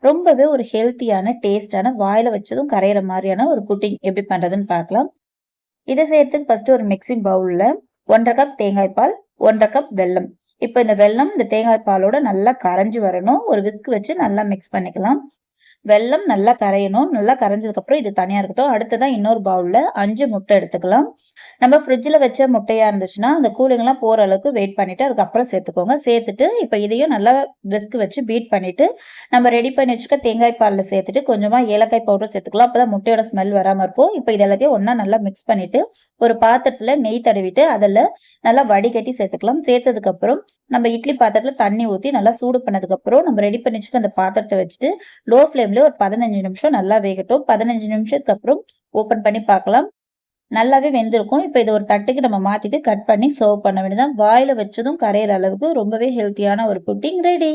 ரொம்பவே ஒரு ஹெல்த்தியான, டேஸ்டான, வாயில வச்சதும் கரையிற மாரியான ஒரு புட்டிங் எப்படி பண்றதுன்னு பார்க்கலாம். இத செய்யறதுக்கு ஃபர்ஸ்ட் ஒரு மிக்ஸிங் பவுல்ல 1 1/2 கப் தேங்காய் பால், 1 1/2 கப் வெல்லம். இப்ப இந்த வெல்லம் இந்த தேங்காய் பாலோட நல்லா கரைஞ்சு வரணும். ஒரு விஸ்க் வச்சு நல்லா மிக்ஸ் பண்ணிக்கலாம். வெல்லம் நல்லா கரையணும். நல்லா கரைஞ்சதுக்கப்புறம் இது தனியா இருக்கட்டும். அடுத்ததா இன்னொரு பவுல்ல 5 முட்டை எடுத்துக்கலாம். நம்ம ஃப்ரிட்ஜ்ல வச்ச முட்டையா இருந்துச்சுன்னா, அந்த கூலிங்லாம் போற அளவுக்கு வெயிட் பண்ணிட்டு, அதுக்கப்புறம் சேர்த்துக்கோங்க. சேர்த்துட்டு, இப்ப இதையும் நல்லா விஸ்க் வச்சு பீட் பண்ணிட்டு, நம்ம ரெடி பண்ணி வச்சுருக்க தேங்காய் பால்ல சேர்த்துட்டு, கொஞ்சமா ஏலக்காய் பவுடர் சேர்த்துக்கலாம். அப்பதான் முட்டையோட ஸ்மெல் வராம இருக்கும். இப்ப இது எல்லாத்தையும் ஒண்ணா நல்லா மிக்ஸ் பண்ணிட்டு, ஒரு பாத்திரத்துல நெய் தடவிட்டு, அதுல நல்லா வடிகட்டி சேர்த்துக்கலாம். சேர்த்ததுக்கப்புறம், நம்ம இட்லி பாத்திரத்துல தண்ணி ஊத்தி நல்லா சூடு பண்ணதுக்கப்புறம், நம்ம ரெடி பண்ணி வச்சுருக்க அந்த பாத்திரத்த வச்சுட்டு, லோ ஃப்ளேம்ல ஒரு 15 நிமிஷம் நல்லா வேகட்டும். 15 நிமிஷத்துக்கு அப்புறம் ஓப்பன் பண்ணி பார்க்கலாம். நல்லாவே வெந்திருக்கும். இப்ப இத ஒரு தட்டுக்கு நம்ம மாத்திட்டு கட் பண்ணி சர்வ் பண்ண வேண்டியதுதான். வாயில வச்சதும் கரையிற அளவுக்கு ரொம்பவே ஹெல்த்தியான ஒரு புட்டிங் ரெடி.